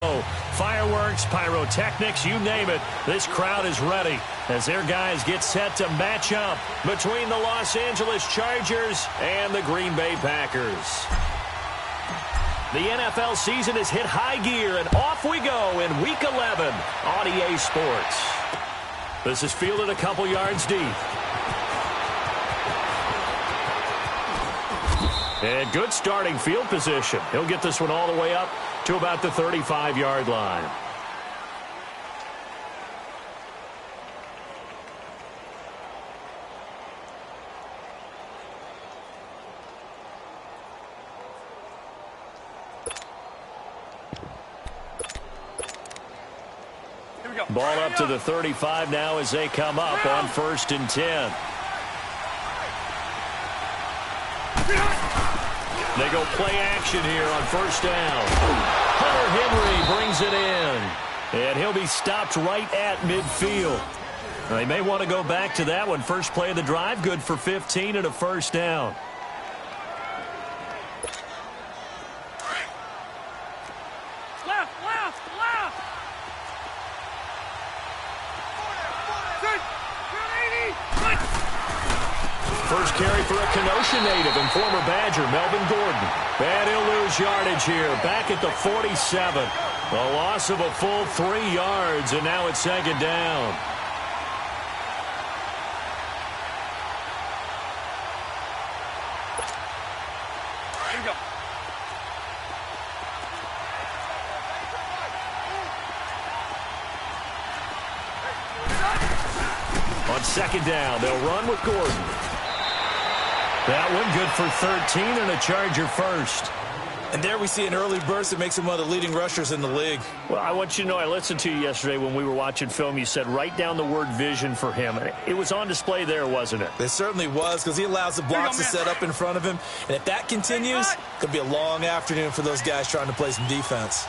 Fireworks, pyrotechnics, you name it. This crowd is ready as their guys get set to match up between the Los Angeles Chargers and the Green Bay Packers. The NFL season has hit high gear, and off we go in Week 11 on EA Sports. This is fielded a couple yards deep. And good starting field position. He'll get this one all the way up to about the 35-yard line. Ball up to the 35 now as they come up on 1st and 10. They go play action here on 1st down. Hunter Henry brings it in. And he'll be stopped right at midfield. They may want to go back to that one. First play of the drive, good for 15 and a 1st down. First carry for a Kenosha native and former Badger, Melvin Gordon. And he'll lose yardage here, back at the 47. A loss of a full 3 yards, and now it's 2nd down. Here we go. On 2nd down, they'll run with Gordon. That one good for 13 and a Charger first. And there we see an early burst that makes him one of the leading rushers in the league. Well, I want you to know, I listened to you yesterday when we were watching film. You said write down the word vision for him. It was on display there, wasn't it? It certainly was, because he allows the blocks to set up in front of him. And if that continues, it could be a long afternoon for those guys trying to play some defense.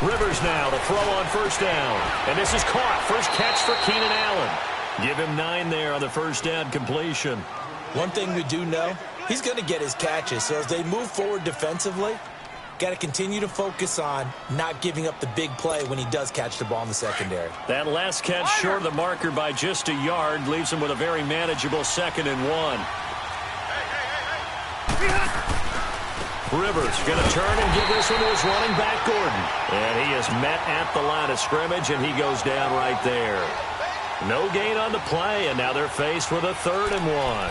Rivers now to throw on 1st down. And this is caught. First catch for Keenan Allen. Give him 9 there on the 1st down completion. One thing we do know, he's going to get his catches. So as they move forward defensively, got to continue to focus on not giving up the big play when he does catch the ball in the secondary. That last catch short of the marker by just a yard leaves him with a very manageable 2nd and 1. Rivers going to turn and give this one to his running back, Gordon. And he is met at the line of scrimmage, and he goes down right there. No gain on the play, and now they're faced with a 3rd and 1.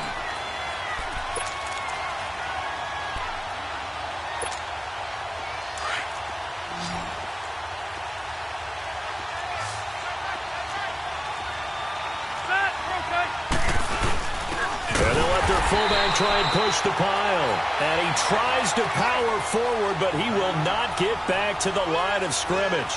Fullback try and push the pile. And he tries to power forward, but he will not get back to the line of scrimmage.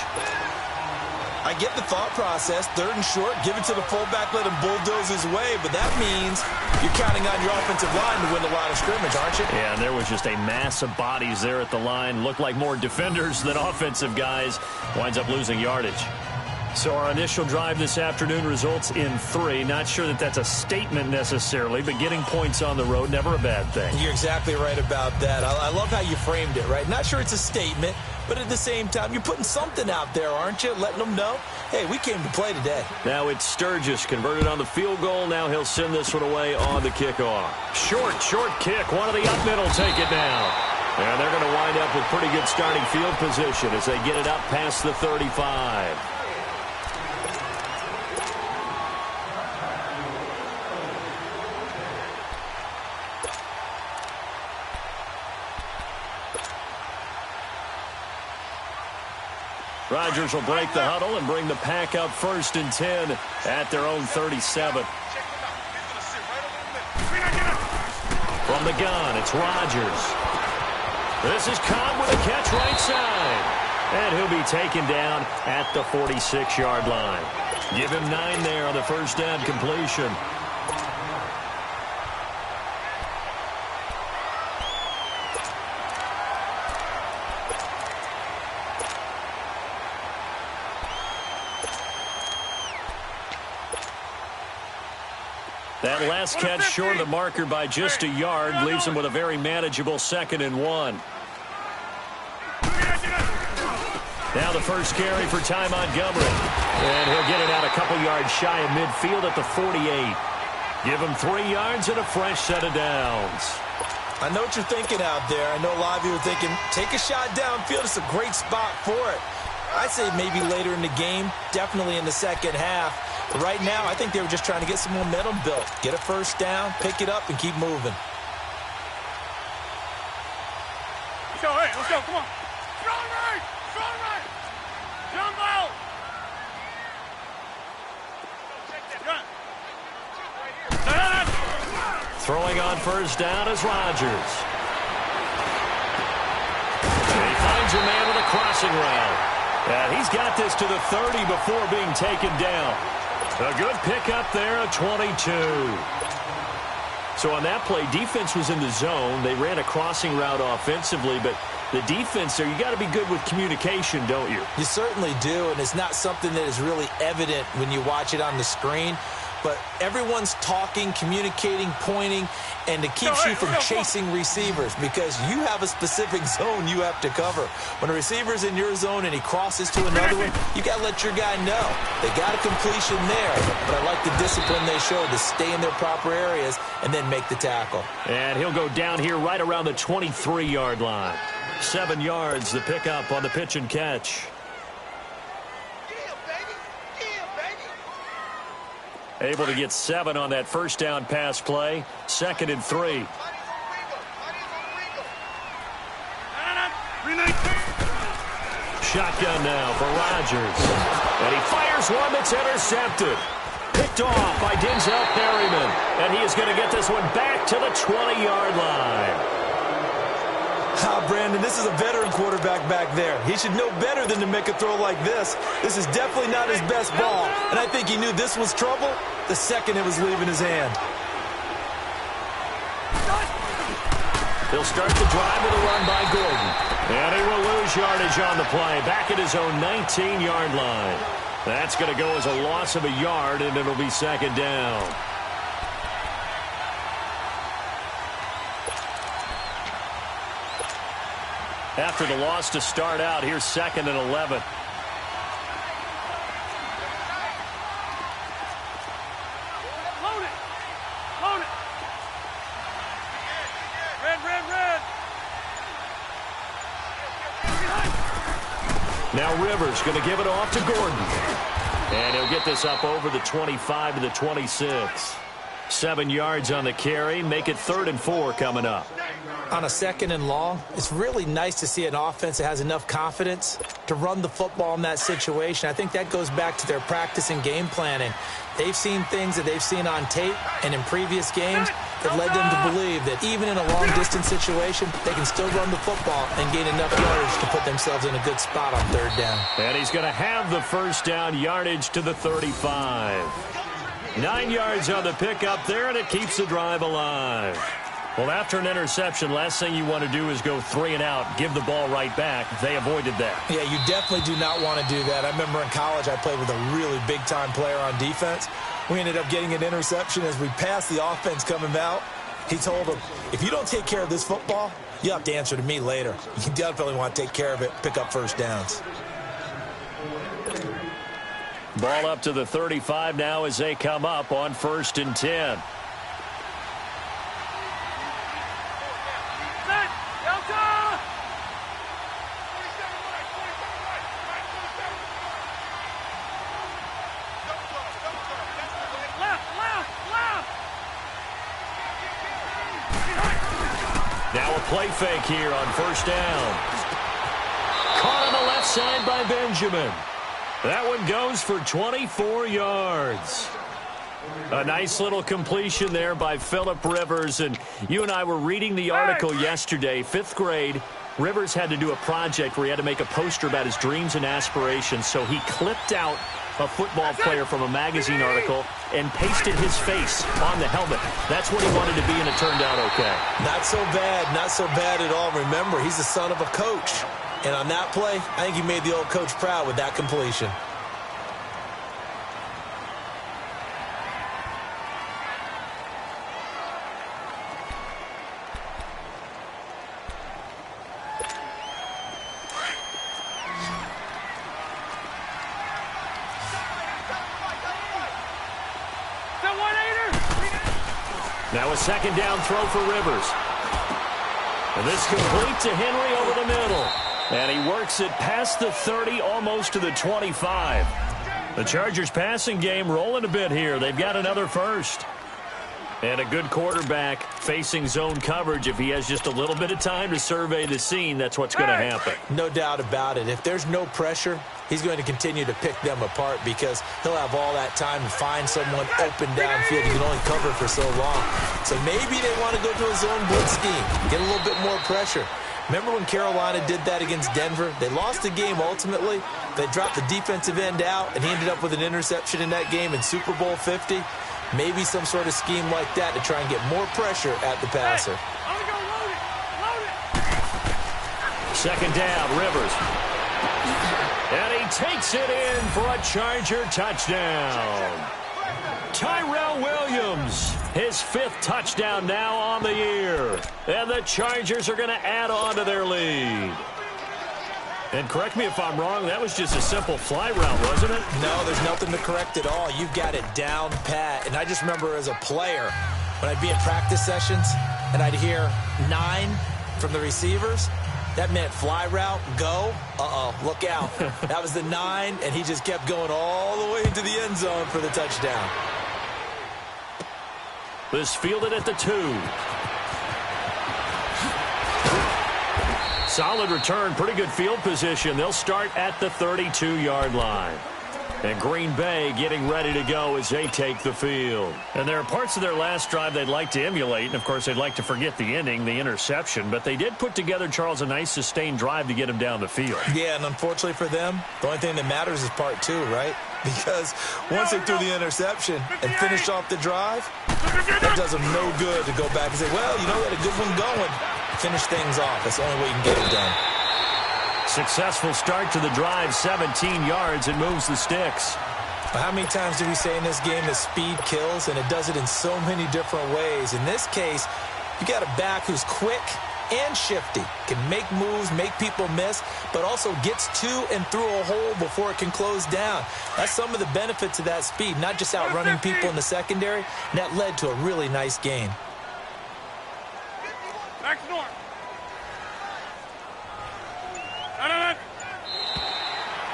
I get the thought process. 3rd and short, give it to the fullback, let him bulldoze his way. But that means you're counting on your offensive line to win the line of scrimmage, aren't you? Yeah, and there was just a mass of bodies there at the line. Looked like more defenders than offensive guys. Winds up losing yardage. So our initial drive this afternoon results in 3. Not sure that that's a statement necessarily, but getting points on the road, never a bad thing. You're exactly right about that. I love how you framed it, right? Not sure it's a statement, but at the same time, you're putting something out there, aren't you? Letting them know, hey, we came to play today. Now it's Sturgis converted on the field goal. Now he'll send this one away on the kickoff. Short kick. One of the up middle take it down. And they're going to wind up with pretty good starting field position as they get it up past the 35. Rodgers will break the huddle and bring the pack up 1st and 10 at their own 37. From the gun, it's Rodgers. This is Cobb with a catch right side. And he'll be taken down at the 46-yard line. Give him 9 there on the 1st down completion. That last catch short of the marker by just a yard leaves him with a very manageable 2nd and 1. Now the first carry for Ty Montgomery. And he'll get it out a couple yards shy of midfield at the 48. Give him 3 yards and a fresh set of downs. I know what you're thinking out there. I know a lot of you are thinking, take a shot downfield. It's a great spot for it. I'd say maybe later in the game, definitely in the second half. But right now, I think they were just trying to get some momentum built. Get a first down, pick it up, and keep moving. Let's go, hey, let's go, come on. Strong right, strong right. Jump out. Throwing on first down is Rodgers. And he finds a man with a crossing route. And he's got this to the 30 before being taken down. A good pickup there, a 22. So on that play, defense was in the zone. They ran a crossing route offensively, but the defense there, you got to be good with communication, don't you? You certainly do, and it's not something that is really evident when you watch it on the screen. But everyone's talking, communicating, pointing, and it keeps you from chasing receivers because you have a specific zone you have to cover. When a receiver's in your zone and he crosses to another one, you got to let your guy know. They got a completion there, but I like the discipline they showed to stay in their proper areas and then make the tackle. And he'll go down here right around the 23-yard line. 7 yards, the pickup on the pitch and catch. Able to get 7 on that first down pass play. 2nd and 3. Shotgun now for Rodgers. And he fires one that's intercepted. Picked off by Denzel Perryman. And he is going to get this one back to the 20-yard line. Brandon, this is a veteran quarterback back there. He should know better than to make a throw like this. This is definitely not his best ball. And I think he knew this was trouble the second it was leaving his hand. He'll start the drive with a run by Gordon. And he will lose yardage on the play. Back at his own 19-yard line. That's going to go as a loss of a yard, and it'll be 2nd down. After the loss to start out, here's 2nd and 11. Load it. Load it. Red, red, red. Now Rivers going to give it off to Gordon. And he'll get this up over the 25 to the 26. 7 yards on the carry. Make it 3rd and 4 coming up. On a 2nd and long, it's really nice to see an offense that has enough confidence to run the football in that situation. I think that goes back to their practice and game planning. They've seen things that they've seen on tape and in previous games that led them to believe that even in a long-distance situation, they can still run the football and gain enough yardage to put themselves in a good spot on 3rd down. And he's going to have the first down yardage to the 35. 9 yards on the pickup there, and it keeps the drive alive. Well, after an interception, last thing you want to do is go 3 and out, give the ball right back. They avoided that. Yeah, you definitely do not want to do that. I remember in college I played with a really big-time player on defense. We ended up getting an interception as we passed the offense coming out. He told him, if you don't take care of this football, you have to answer to me later. You definitely want to take care of it, pick up first downs. Ball up to the 35 now as they come up on 1st and 10. Now a play fake here on 1st down. Caught on the left side by Benjamin. That one goes for 24 yards. A nice little completion there by Phillip Rivers. And you and I were reading the article yesterday, 5th grade. Rivers had to do a project where he had to make a poster about his dreams and aspirations. So he clipped out a football player from a magazine article and pasted his face on the helmet. That's what he wanted to be, and it turned out okay. Not so bad at all. Remember, he's the son of a coach. And on that play, I think he made the old coach proud with that completion. Now a second down throw for Rivers. And this complete to Henry over the middle. And he works it past the 30, almost to the 25. The Chargers passing game rolling a bit here. They've got another first. And a good quarterback facing zone coverage. If he has just a little bit of time to survey the scene, that's what's going to happen. No doubt about it. If there's no pressure, he's going to continue to pick them apart because he'll have all that time to find someone open downfield. He can only cover for so long. So maybe they want to go to a zone blitz scheme, get a little bit more pressure. Remember when Carolina did that against Denver? They lost the game ultimately. They dropped the defensive end out, and he ended up with an interception in that game in Super Bowl 50. Maybe some sort of scheme like that to try and get more pressure at the passer. Second down, Rivers. And he takes it in for a Charger touchdown. Tyrell Williams, his 5th touchdown now on the year. And the Chargers are going to add on to their lead. And correct me if I'm wrong, that was just a simple fly route, wasn't it? No, there's nothing to correct at all. You've got it down pat. And I just remember as a player, when I'd be in practice sessions and I'd hear 9 from the receivers, that meant fly route, go, look out. That was the 9, and he just kept going all the way into the end zone for the touchdown. This fielded at the 2. Solid return, pretty good field position. They'll start at the 32-yard line. And Green Bay getting ready to go as they take the field. And there are parts of their last drive they'd like to emulate. And, of course, they'd like to forget the ending, the interception. But they did put together, Charles, a nice sustained drive to get him down the field. Yeah, and unfortunately for them, the only thing that matters is part 2, right? Because once they threw the interception and finished off the drive, that does them no good to go back and say, well, you know, we had a good one going. Finish things off. That's the only way you can get it done. Successful start to the drive, 17 yards. It moves the sticks. But how many times do we say in this game that speed kills, and it does it in so many different ways? In this case, you got a back who's quick and shifty, can make moves, make people miss, but also gets to and through a hole before it can close down. That's some of the benefits of that speed, not just outrunning people in the secondary, and that led to a really nice gain. Back to north.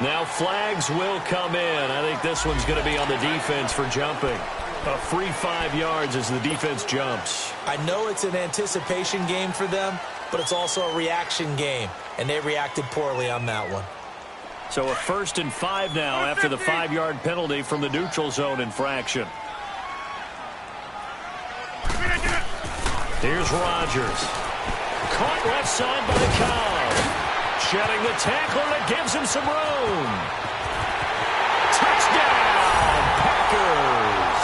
Now flags will come in. I think this one's going to be on the defense for jumping. A free 5 yards as the defense jumps. I know it's an anticipation game for them, but it's also a reaction game, and they reacted poorly on that one. So a 1st and 5 now after the 5-yard penalty from the neutral zone infraction. Here's Rodgers. Caught left side by Cobb. Shedding the tackler that gives him some room. Touchdown, Packers.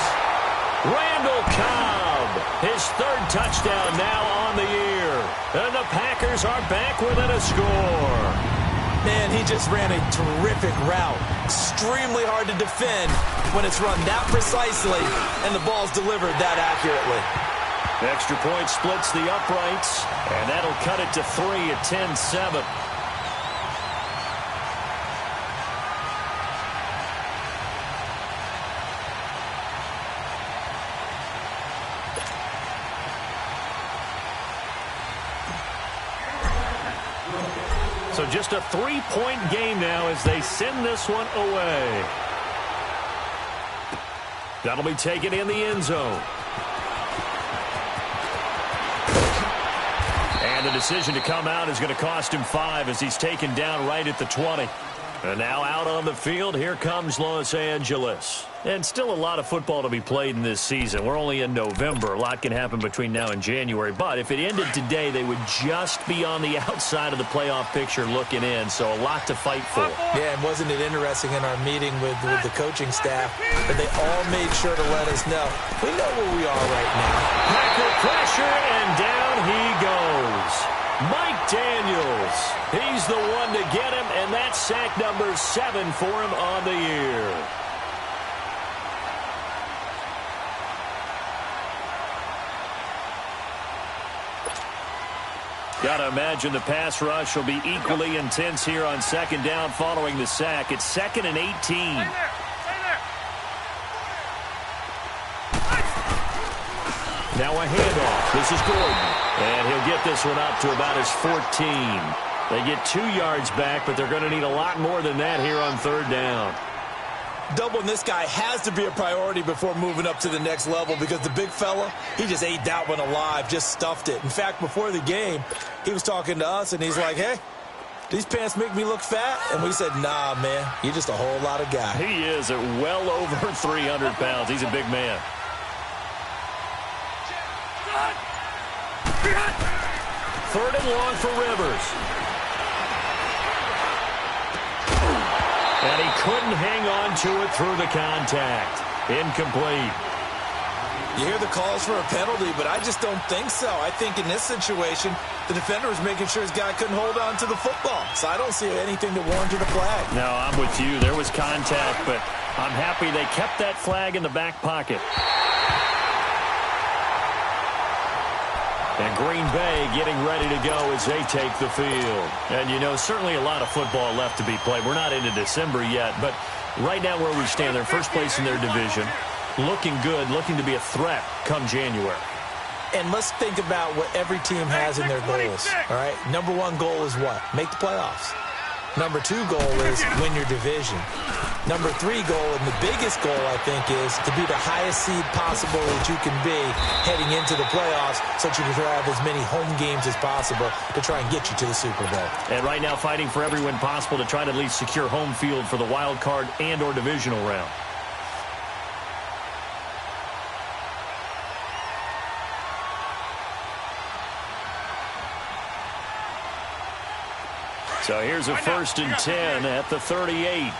Randall Cobb, his 3rd touchdown now on the year. And the Packers are back within a score. Man, he just ran a terrific route. Extremely hard to defend when it's run that precisely and the ball's delivered that accurately. Extra point splits the uprights, and that'll cut it to 3 at 10-7. So just a 3-point game now as they send this one away. That'll be taken in the end zone. And the decision to come out is going to cost him 5 as he's taken down right at the 20. And now out on the field, here comes Los Angeles. And still a lot of football to be played in this season. We're only in November. A lot can happen between now and January. But if it ended today, they would just be on the outside of the playoff picture looking in. So a lot to fight for. Yeah, and wasn't it interesting in our meeting with the coaching staff that they all made sure to let us know, we know where we are right now. Packer pressure, and down he goes. Mike Daniels, he's the one to get him, and that's sack number 7 for him on the year. Got to imagine the pass rush will be equally intense here on 2nd down following the sack. It's 2nd and 18. Now a handoff. This is Gordon. And he'll get this one up to about his 14. They get 2 yards back, but they're going to need a lot more than that here on third down. Doubling this guy has to be a priority before moving up to the next level because the big fella, he just ate that one alive, just stuffed it. In fact, before the game, he was talking to us, and he's like, hey, these pants make me look fat? And we said, nah, man, you're just a whole lot of guy. He is at well over 300 pounds. He's a big man. Third and long for Rivers. And he couldn't hang on to it through the contact. Incomplete. You hear the calls for a penalty, but I just don't think so. I think in this situation, the defender was making sure his guy couldn't hold on to the football. So I don't see anything that warranted a flag. No, I'm with you. There was contact, but I'm happy they kept that flag in the back pocket. And Green Bay getting ready to go as they take the field. And, you know, certainly a lot of football left to be played. We're not into December yet, but right now where we stand, they're first place in their division. Looking good, looking to be a threat come January. And let's think about what every team has in their goals, all right? Number 1 goal is what? Make the playoffs. Number 2 goal is win your division. Number 3 goal, and the biggest goal, I think, is to be the highest seed possible that you can be heading into the playoffs so that you can have as many home games as possible to try and get you to the Super Bowl. And right now fighting for every win possible to try to at least secure home field for the wild card and or divisional round. So here's a 1st and 10 at the 38.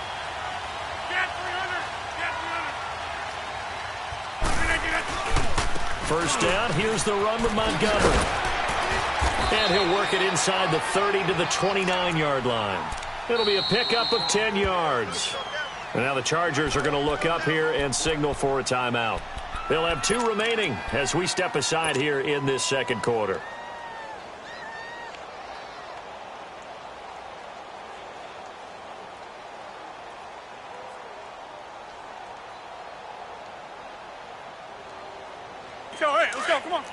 First down, here's the run with Montgomery. And he'll work it inside the 30 to the 29-yard line. It'll be a pickup of 10 yards. And now the Chargers are going to look up here and signal for a timeout. They'll have 2 remaining as we step aside here in this second quarter. Let's go, come on.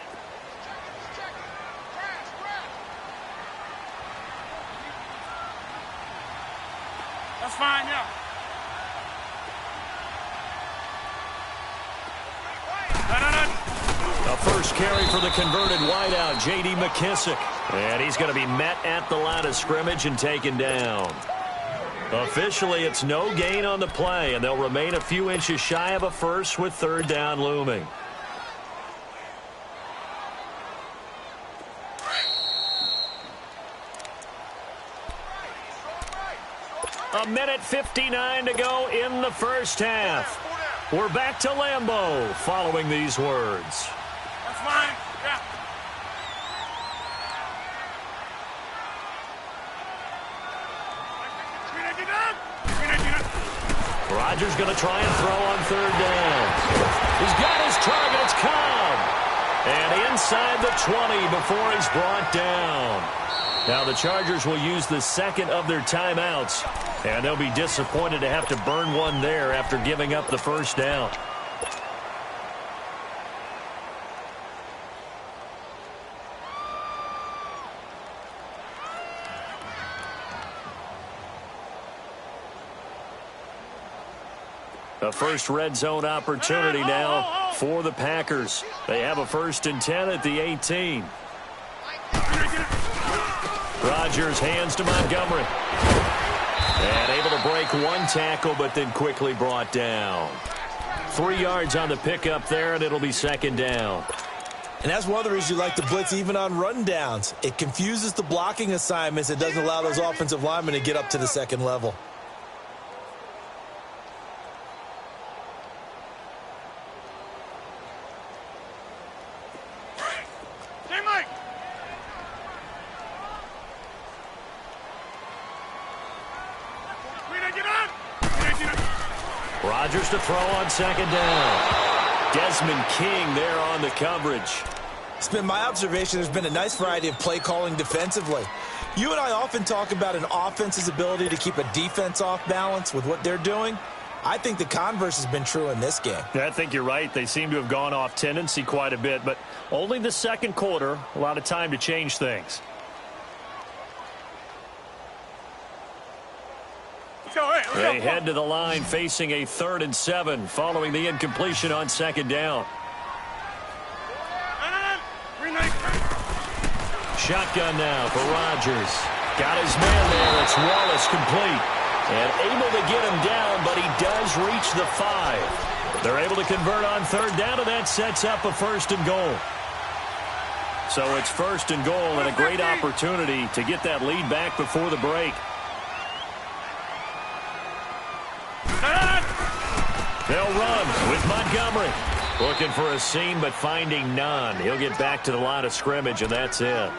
That's fine, yeah. A first carry for the converted wideout, J.D. McKissick. And he's going to be met at the line of scrimmage and taken down. Officially, it's no gain on the play, and they'll remain a few inches shy of a first with third down looming. A minute 59 to go in the first half. We're back to Lambeau following these words. That's fine. Yeah. Rodgers going to try and throw on third down. He's got his target. It's Cobb. And inside the 20 before he's brought down. Now the Chargers will use the second of their timeouts. And they'll be disappointed to have to burn one there after giving up the first down. A first red zone opportunity now for the Packers. They have a 1st and 10 at the 18. Rodgers hands to Montgomery. And able to break one tackle, but then quickly brought down. 3 yards on the pickup there, and it'll be second down. And that's one of the reasons you like to blitz even on rundowns. It confuses the blocking assignments. It doesn't allow those offensive linemen to get up to the second level. Rodgers to throw on second down. Desmond King there on the coverage. It's been my observation there's been a nice variety of play calling defensively. You and I often talk about an offense's ability to keep a defense off balance with what they're doing. I think the converse has been true in this game. I think you're right. They seem to have gone off tendency quite a bit, but only the second quarter, a lot of time to change things. They head to the line facing a 3rd and 7 following the incompletion on 2nd down. Shotgun now for Rodgers. Got his man there. It's Wallace complete. And able to get him down, but he does reach the 5. They're able to convert on 3rd down, and that sets up a 1st and goal. So it's 1st and goal and a great opportunity to get that lead back before the break. They'll run with Montgomery. Looking for a seam, but finding none. He'll get back to the line of scrimmage, and that's it.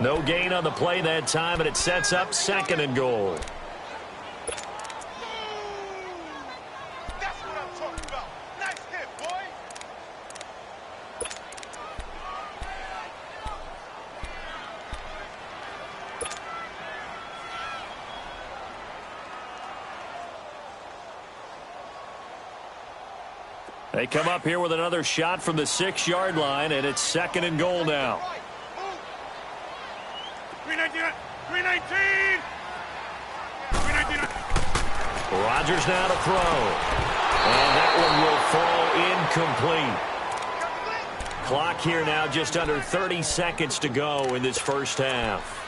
No gain on the play that time, and it sets up 2nd and goal. That's what I'm talking about. Nice hit, boy. They come up here with another shot from the 6-yard line, and it's 2nd and goal now. 319. Rodgers now to throw. And that one will fall incomplete. Clock here now just under 30 seconds to go in this first half.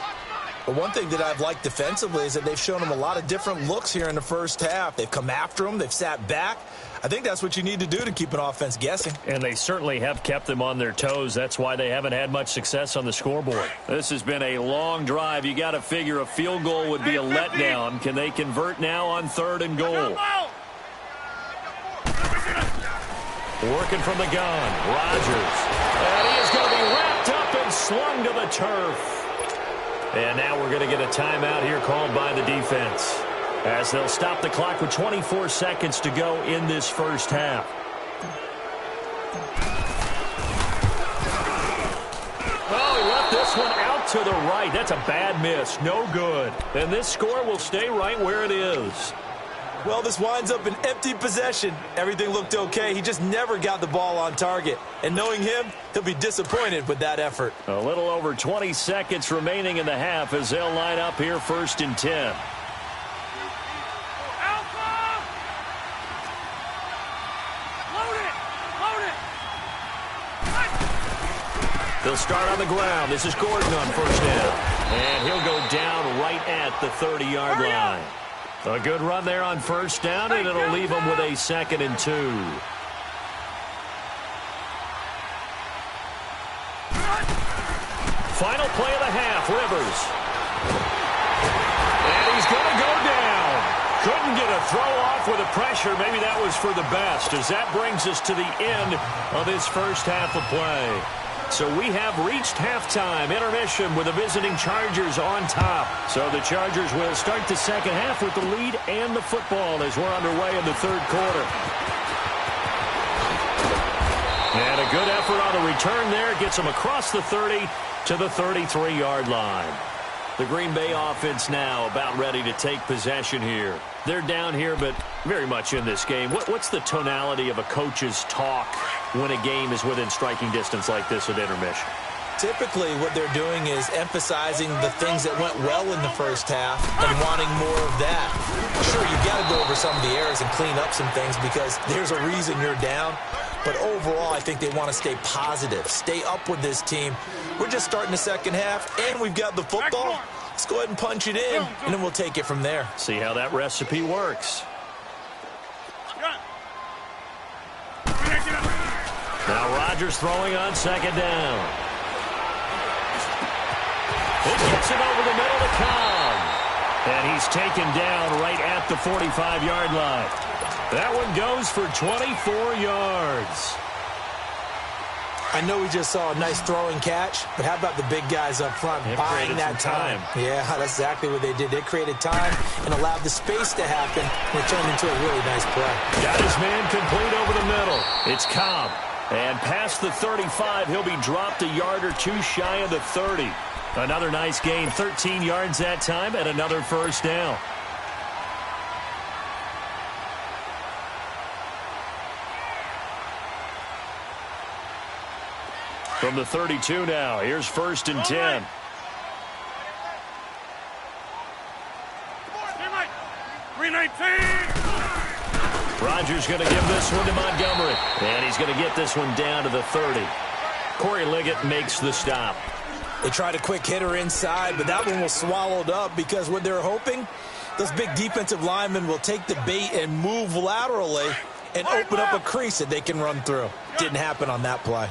But one thing that I've liked defensively is that they've shown them a lot of different looks here in the first half. They've come after them. They've sat back. I think that's what you need to do to keep an offense guessing. And they certainly have kept them on their toes. That's why they haven't had much success on the scoreboard. This has been a long drive. You got to figure a field goal would be a letdown. Can they convert now on 3rd and goal? Working from the gun. Rodgers. And he is going to be wrapped up and slung to the turf. And now we're going to get a timeout here called by the defense, as they'll stop the clock with 24 seconds to go in this first half. Oh, he left this one out to the right. That's a bad miss. No good. And this score will stay right where it is. Well, this winds up an empty possession. Everything looked okay. He just never got the ball on target. And knowing him, he'll be disappointed with that effort. A little over 20 seconds remaining in the half as they'll line up here 1st and 10. They'll start on the ground. This is Gordon on 1st down. And he'll go down right at the 30-yard line. A good run there on 1st down, and it'll leave them with a 2nd and 2. Final play of the half, Rivers. And he's going to go down. Couldn't get a throw off with the pressure. Maybe that was for the best, as that brings us to the end of this first half of play. So we have reached halftime, intermission with the visiting Chargers on top. So the Chargers will start the second half with the lead and the football as we're underway in the 3rd quarter. And a good effort on the return there. Gets them across the 30 to the 33-yard line. The Green Bay offense now about ready to take possession here. They're down here, but very much in this game. What's the tonality of a coach's talk when a game is within striking distance like this at intermission? Typically, what they're doing is emphasizing the things that went well in the first half and wanting more of that. Sure, you've got to go over some of the errors and clean up some things because there's a reason you're down. But overall, I think they want to stay positive, stay up with this team. We're just starting the second half, and we've got the football. Let's go ahead and punch it in, and then we'll take it from there. See how that recipe works. Now Rodgers throwing on 2nd down. It gets it over the middle to Cobb. And he's taken down right at the 45-yard line. That one goes for 24 yards. I know we just saw a nice throwing catch, but how about the big guys up front buying that time? Yeah, that's exactly what they did. They created time and allowed the space to happen, and it turned into a really nice play. Got his man complete over the middle. It's Cobb. And past the 35, he'll be dropped a yard or two shy of the 30. Another nice gain, 13 yards that time, and another 1st down. From the 32 now, here's 1st and 10. Rodgers going to give this one to Montgomery. And he's going to get this one down to the 30. Corey Liggett makes the stop. They tried a quick hitter inside, but that one was swallowed up because what they're hoping, those big defensive linemen will take the bait and move laterally and open up a crease that they can run through. Didn't happen on that play.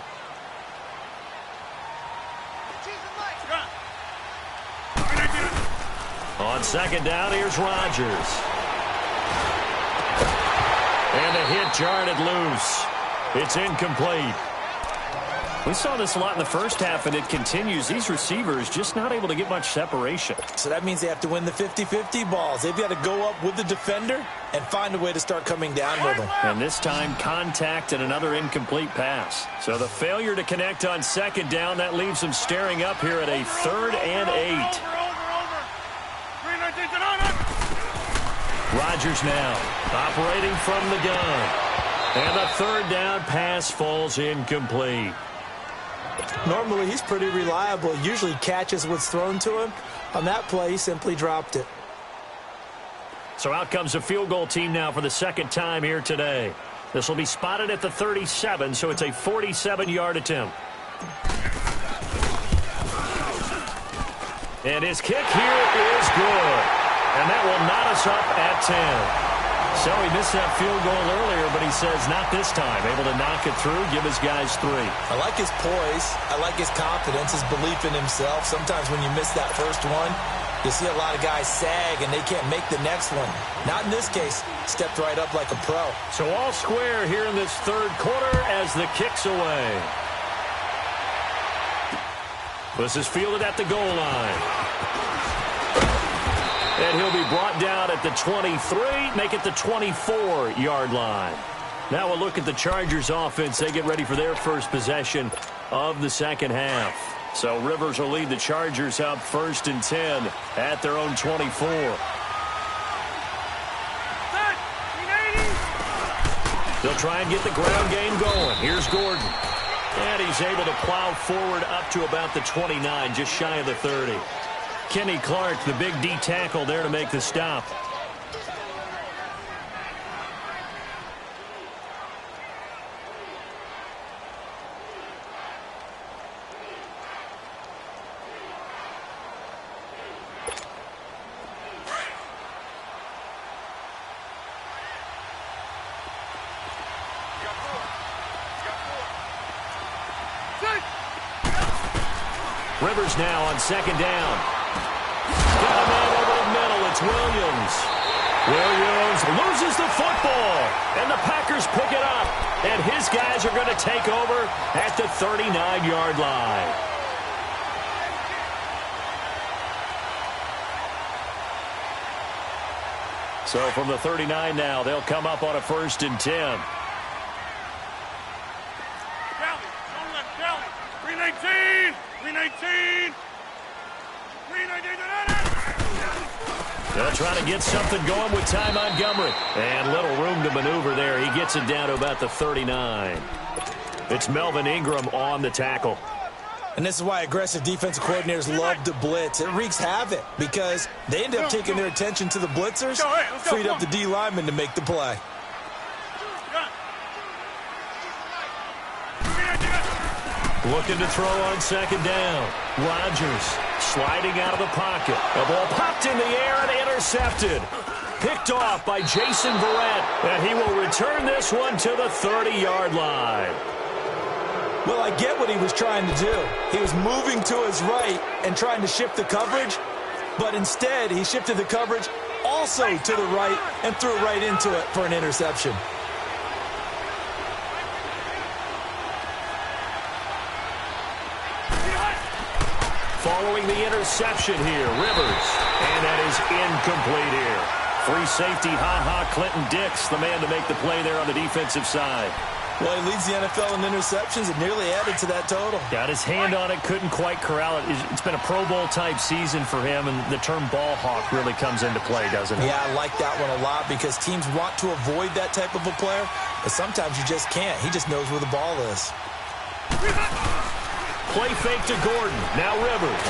On 2nd down, here's Rodgers. And a hit jarred it loose. It's incomplete. We saw this a lot in the first half, and it continues. These receivers just not able to get much separation. So that means they have to win the 50-50 balls. They've got to go up with the defender and find a way to start coming down with them. And this time, contact and another incomplete pass. So the failure to connect on 2nd down, that leaves them staring up here at a 3rd and 8. Rodgers now operating from the gun. And the 3rd down pass falls incomplete. Normally, he's pretty reliable. He usually catches what's thrown to him. On that play, he simply dropped it. So out comes the field goal team now for the 2nd time here today. This will be spotted at the 37, so it's a 47-yard attempt. And his kick here is good. And that will knot us up at 10. So he missed that field goal earlier, but he says not this time. Able to knock it through, give his guys 3. I like his poise. I like his confidence, his belief in himself. Sometimes when you miss that first one, you see a lot of guys sag and they can't make the next one. Not in this case. Stepped right up like a pro. So all square here in this 3rd quarter as the kick's away. This is fielded at the goal line. And he'll be brought down at the 23, make it the 24-yard line. Now we'll look at the Chargers offense. They get ready for their first possession of the 2nd half. So Rivers will lead the Chargers up 1st and 10 at their own 24. They'll try and get the ground game going. Here's Gordon. And he's able to plow forward up to about the 29, just shy of the 30. Kenny Clark, the big D tackle there to make the stop. Rivers now on 2nd down. Got a man over the middle. It's Williams. Williams loses the football. And the Packers pick it up. And his guys are going to take over at the 39-yard line. So from the 39 now, they'll come up on a 1st and 10. 319! They'll try to get something going with Ty Montgomery. And little room to maneuver there. He gets it down to about the 39. It's Melvin Ingram on the tackle. And this is why aggressive defensive coordinators love to blitz. It wreaks havoc because they end up taking their attention to the blitzers, freed up the D lineman to make the play. Looking to throw on 2nd down. Rodgers sliding out of the pocket. The ball popped in the air and intercepted. Picked off by Jason Verrett. And he will return this one to the 30-yard line. Well, I get what he was trying to do. He was moving to his right and trying to shift the coverage. But instead, he shifted the coverage also to the right and threw right into it for an interception. Following the interception here, Rivers. And that is incomplete here. Free safety, Clinton Dix, the man to make the play there on the defensive side. Well, he leads the NFL in interceptions and nearly added to that total. Got his hand on it, couldn't quite corral it. It's been a Pro Bowl-type season for him, and the term ball hawk really comes into play, doesn't it? Yeah, I like that one a lot because teams want to avoid that type of a player, but sometimes you just can't. He just knows where the ball is. Play fake to Gordon. Now Rivers.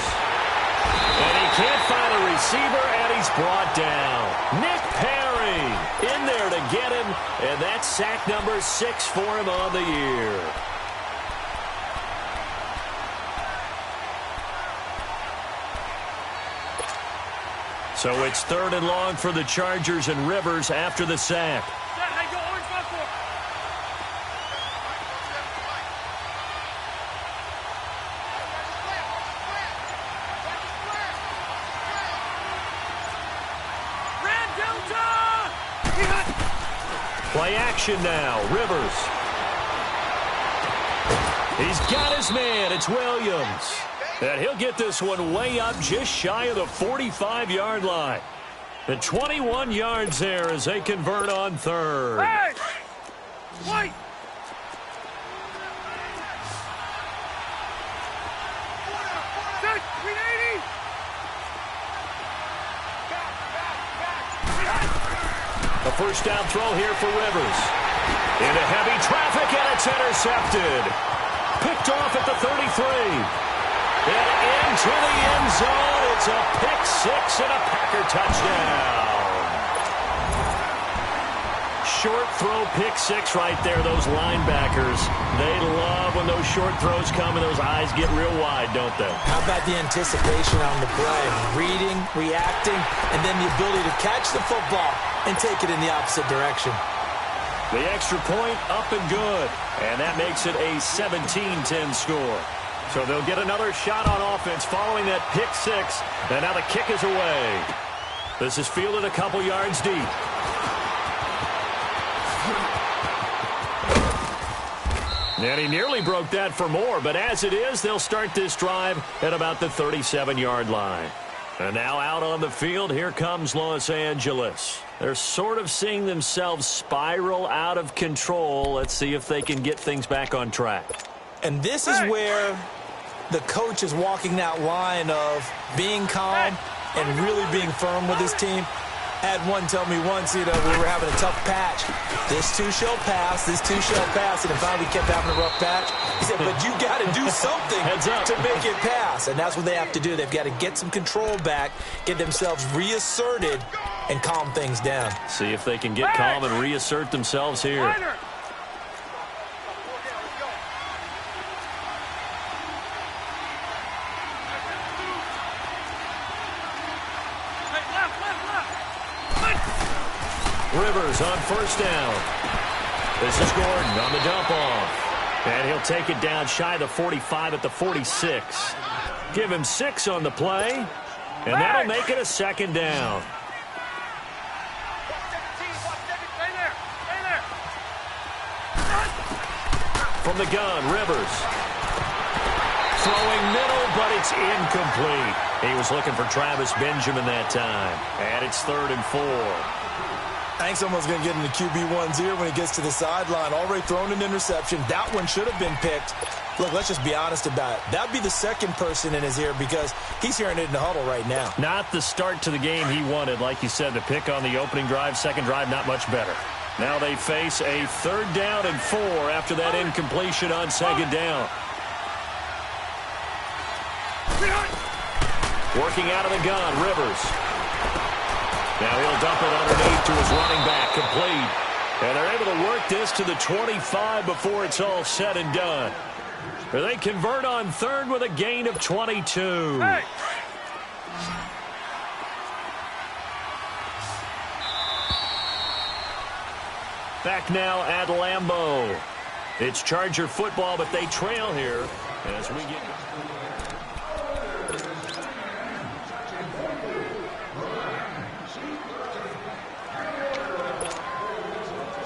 And he can't find a receiver, and he's brought down. Nick Perry in there to get him, and that's sack number 6 for him on the year. So it's 3rd and long for the Chargers, and Rivers after the sack. Play action now. Rivers. He's got his man. It's Williams. And he'll get this one way up just shy of the 45-yard line. The 21 yards there as they convert on 3rd. Hey! Wait! Set! 380! A first down throw here for Rivers. Into heavy traffic, and it's intercepted. Picked off at the 33. And into the end zone. It's a pick-6 and a Packer touchdown. Short throw pick-6 right there. Those linebackers, they love when those short throws come and those eyes get real wide, don't they? How about the anticipation on the play? Reading, reacting, and then the ability to catch the football and take it in the opposite direction. The extra point up and good. And that makes it a 17-10 score. So they'll get another shot on offense following that pick-6. And now the kick is away. This is fielded a couple yards deep. And he nearly broke that for more, but as it is, they'll start this drive at about the 37-yard line. And now out on the field, here comes Los Angeles. They're sort of seeing themselves spiral out of control. Let's see if they can get things back on track. And this is where the coach is walking that line of being calm and really being firm with his team. Had one tell me once, we were having a tough patch. This too shall pass, this too shall pass. And finally we kept having a rough patch. He said, but you got to do something to make it pass. And that's what they have to do. They've got to get some control back, get themselves reasserted, and calm things down. See if they can get calm and reassert themselves here. Rivers on first down. This is Gordon on the dump off. And he'll take it down shy of the 45 at the 46. Give him 6 on the play. And that'll make it a 2nd down. From the gun, Rivers. Throwing middle, but it's incomplete. He was looking for Travis Benjamin that time. And it's 3rd and 4. I think someone's going to get into QB1's ear when he gets to the sideline. Already thrown an interception. That one should have been picked. Look, let's just be honest about it. That would be the second person in his ear because he's hearing it in the huddle right now. Not the start to the game he wanted. Like you said, the pick on the opening drive, second drive, not much better. Now they face a 3rd down and 4 after that incompletion on 2nd down. Working out of the gun, Rivers. Now he'll dump it underneath to his running back, complete. And they're able to work this to the 25 before it's all said and done. They convert on 3rd with a gain of 22. Hey. Back now at Lambeau. It's Charger football, but they trail here as we get...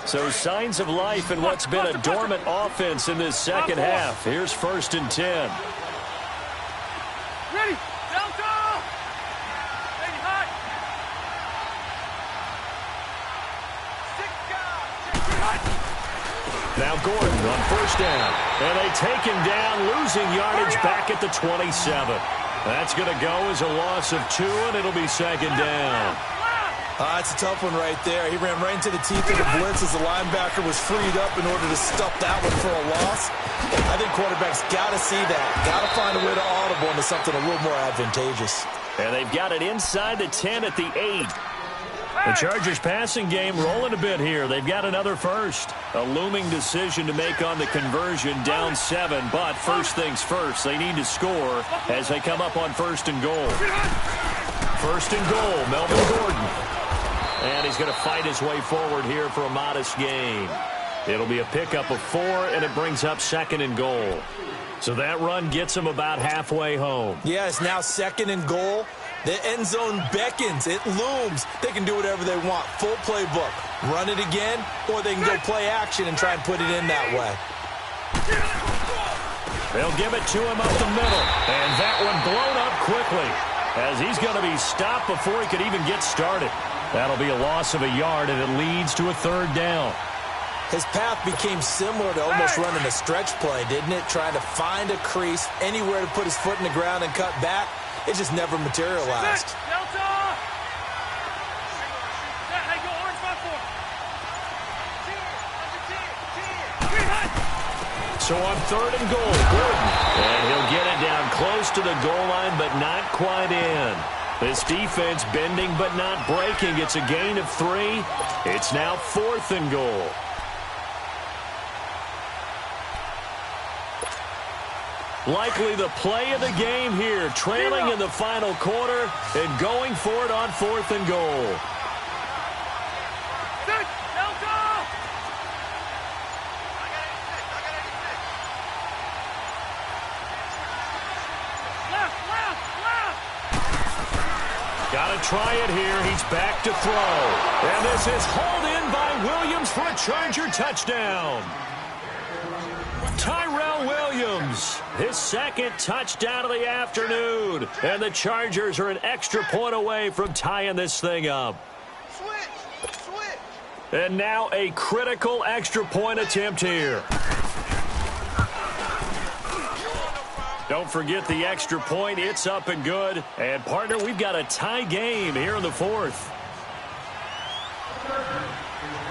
So signs of life in what's been a dormant offense in this second half. Here's 1st and 10. Ready? Delta! Ready, hot! Now Gordon on first down. And they take him down, losing yardage back at the 27. That's going to go as a loss of 2, and it'll be 2nd down. It's a tough one right there. He ran right into the teeth of the blitz as the linebacker was freed up in order to stuff that one for a loss. I think quarterbacks got to see that. Got to find a way to audible into something a little more advantageous. And they've got it inside the 10 at the 8. The Chargers passing game rolling a bit here. They've got another first. A looming decision to make on the conversion, down 7. But first things first, they need to score as they come up on first and goal. First and goal, Melvin Gordon. And he's going to fight his way forward here for a modest gain. It'll be a pickup of 4, and it brings up second and goal. So that run gets him about halfway home. Yeah, it's now second and goal. The end zone beckons. It looms. They can do whatever they want. Full playbook. Run it again, or they can go play action and try and put it in that way. They'll give it to him up the middle. And that one blown up quickly as he's going to be stopped before he could even get started. That'll be a loss of a yard, and it leads to a third down. His path became similar to almost running a stretch play, didn't it? Trying to find a crease, anywhere to put his foot in the ground and cut back. It just never materialized. Delta! Hey, go orange 5-4. So on third and goal, Gordon. And he'll get it down close to the goal line, but not quite in. This defense bending but not breaking. It's a gain of 3. It's now fourth and goal. Likely the play of the game here, trailing in the final quarter and going for it on fourth and goal. Got to try it here. He's back to throw. And this is hauled in by Williams for a Charger touchdown. Tyrell Williams, his second touchdown of the afternoon. And the Chargers are an extra point away from tying this thing up. Switch. And now a critical extra point attempt here. Don't forget the extra point. It's up and good. And, partner, we've got a tie game here in the fourth.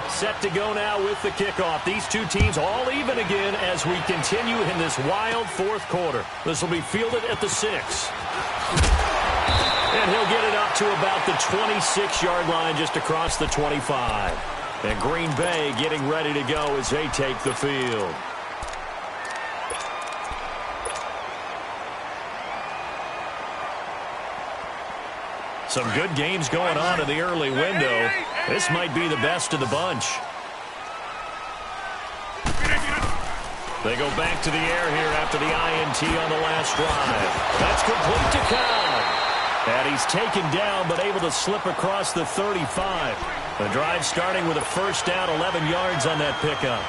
Set to go now with the kickoff. These two teams all even again as we continue in this wild fourth quarter. This will be fielded at the 6. And he'll get it up to about the 26-yard line just across the 25. And Green Bay getting ready to go as they take the field. Some good games going on in the early window. This might be the best of the bunch. They go back to the air here after the INT on the last drive. That's complete to Cobb. And he's taken down but able to slip across the 35. The drive starting with a first down, 11 yards on that pickup.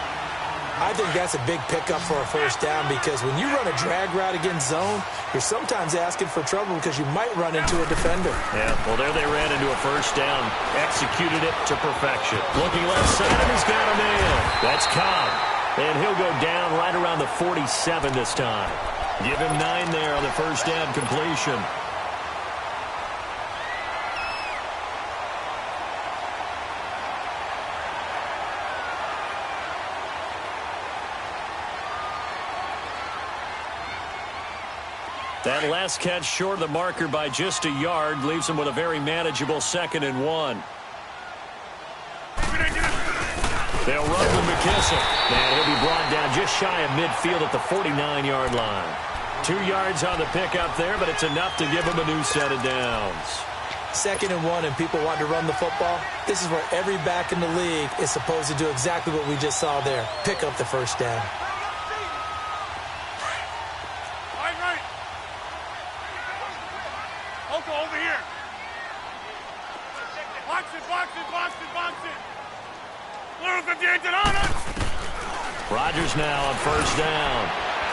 I think that's a big pickup for a first down because when you run a drag route against zone, you're sometimes asking for trouble because you might run into a defender. Yeah, well, there they ran into a first down. Executed it to perfection. Looking left side, and he's got a man. That's Cobb. And he'll go down right around the 47 this time. Give him 9 there on the first down completion. That last catch short of the marker by just a yard leaves him with a very manageable 2nd and 1. They'll run with McKissick. And he'll be brought down just shy of midfield at the 49-yard line. 2 yards on the pickup there, but it's enough to give him a new set of downs. 2nd and 1 and people want to run the football. This is where every back in the league is supposed to do exactly what we just saw there. Pick up the first down. Over here. Box it. Rodgers now on first down.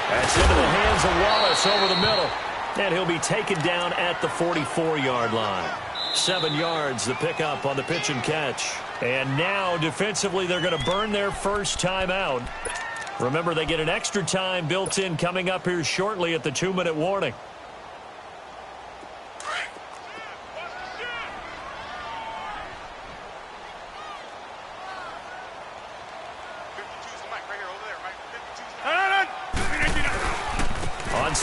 That's into the hands of Wallace over the middle. And he'll be taken down at the 44-yard line. 7 yards, the pickup on the pitch and catch. And now, defensively, they're going to burn their first time out. Remember, they get an extra time built in coming up here shortly at the 2-minute warning.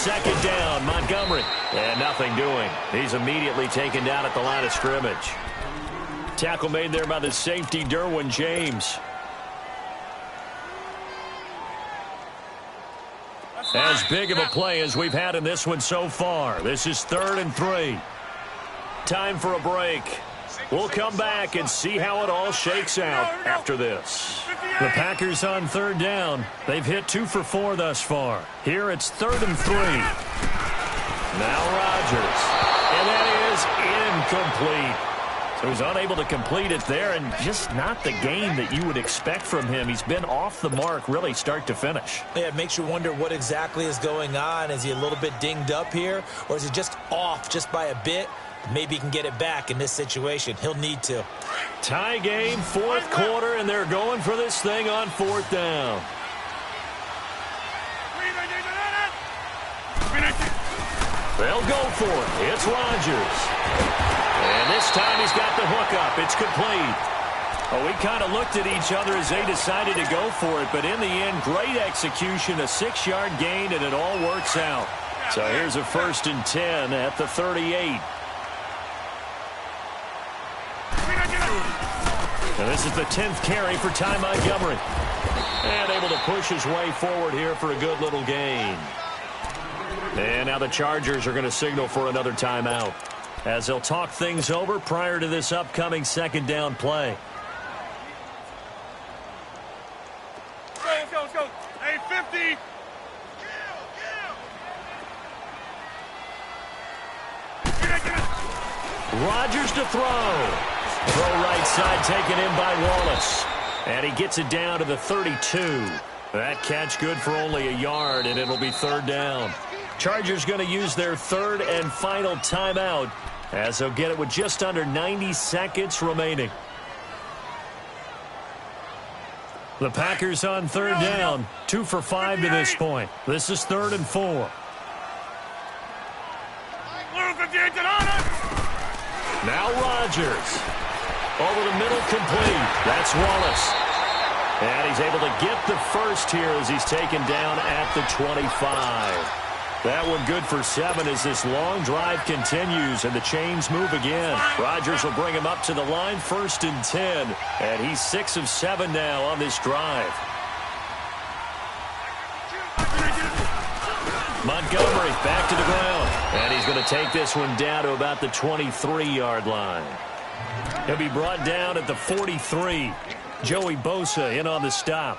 second down. Montgomery. And nothing doing. He's immediately taken down at the line of scrimmage. Tackle made there by the safety, Derwin James. As big of a play as we've had in this one so far. This is 3rd and 3. Time for a break. We'll come back and see how it all shakes out after this. The Packers on 3rd down. They've hit 2 for 4 thus far. Here it's 3rd and 3. Now Rodgers. And that is incomplete. So he's unable to complete it there, and just not the game that you would expect from him. He's been off the mark really start to finish. Yeah, it makes you wonder what exactly is going on. Is he a little bit dinged up here, or is he just off just by a bit? Maybe he can get it back in this situation. He'll need to. Tie game, 4th quarter, and they're going for this thing on 4th down. They'll go for it. It's Rodgers. And this time he's got the hook up. It's complete. Well, we kind of looked at each other as they decided to go for it, but in the end, great execution, a 6-yard gain, and it all works out. So here's a 1st and 10 at the 38. And this is the 10th carry for Ty Montgomery. And able to push his way forward here for a good little gain. And now the Chargers are going to signal for another timeout, as they'll talk things over prior to this upcoming 2nd down play. Let's go. Hey, 50. Rodgers to throw. Throw right side taken in by Wallace. And he gets it down to the 32. That catch good for only a yard, and it'll be 3rd down. Chargers going to use their 3rd and final timeout, as they'll get it with just under 90 seconds remaining. The Packers on 3rd down, 2 for 5 to this point. This is 3rd and 4. Now Rodgers. Over the middle, complete. That's Wallace. And he's able to get the first here as he's taken down at the 25. That one good for 7 as this long drive continues and the chains move again. Rodgers will bring him up to the line, 1st and 10. And he's 6 of 7 now on this drive. Montgomery back to the ground. And he's going to take this one down to about the 23-yard line. He'll be brought down at the 43. Joey Bosa in on the stop.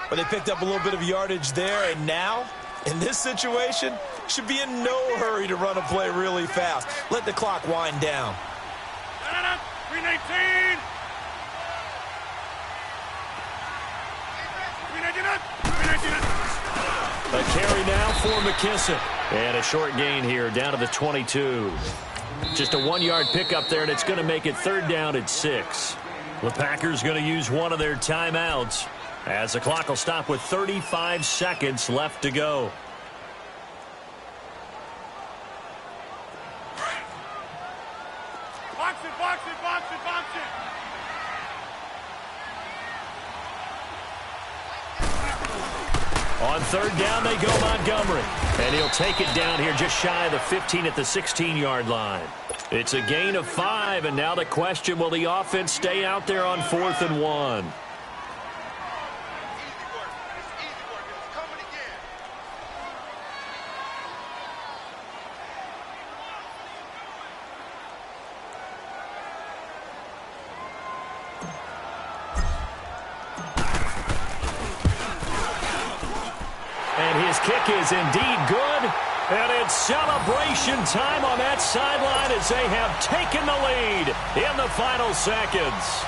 But they picked up a little bit of yardage there, and now, in this situation, should be in no hurry to run a play really fast. Let the clock wind down. 319. A carry now for McKissick. And a short gain here down to the 22. Just a 1-yard pickup there, and it's going to make it 3rd down at 6. The Packers going to use one of their timeouts, as the clock will stop with 35 seconds left to go. Box it. On 3rd down, they go Montgomery. And he'll take it down here just shy of the 15 at the 16-yard line. It's a gain of 5, and now the question, will the offense stay out there on 4th and 1? And his kick is indeed good. And it's celebration time on that sideline as they have taken the lead in the final seconds.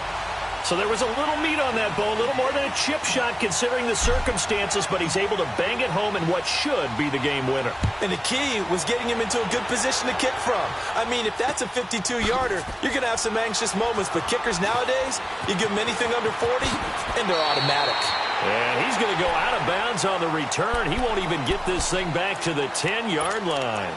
So there was a little meat on that bone, a little more than a chip shot considering the circumstances, but he's able to bang it home in what should be the game winner. And the key was getting him into a good position to kick from. I mean, if that's a 52-yarder, you're going to have some anxious moments, but kickers nowadays, you give them anything under 40, and they're automatic. And he's going to go out of bounds on the return. He won't even get this thing back to the 10-yard line.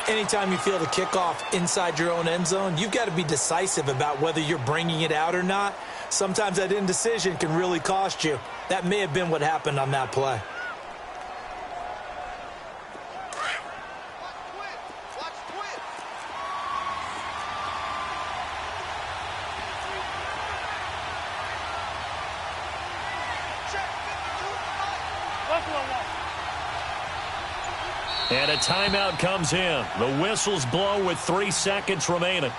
Anytime you feel the kickoff inside your own end zone, you've got to be decisive about whether you're bringing it out or not. Sometimes that indecision can really cost you. That may have been what happened on that play. Buffalo wall. And a timeout comes in. The whistles blow with 3 seconds remaining.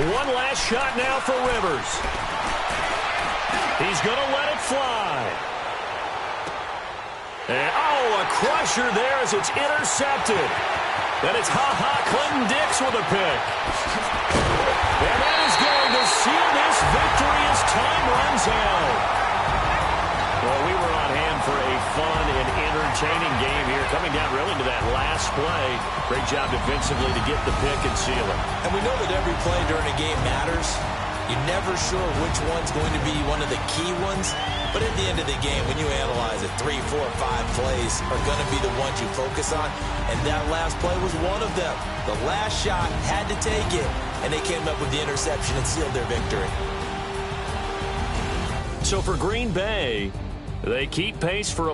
One last shot now for Rivers. He's going to let it fly. And, a crusher there as it's intercepted. Then it's Clinton-Dix with a pick. And that is going to seal this victory as time runs out. Well, we were on hand for a fun and entertaining game here, coming down really to that last play. Great job defensively to get the pick and seal it. And we know that every play during a game matters. You're never sure which one's going to be one of the key ones. But at the end of the game, when you analyze it, 3, 4, 5 plays are going to be the ones you focus on. And that last play was one of them. The last shot had to take it, and they came up with the interception and sealed their victory. So for Green Bay, they keep pace for a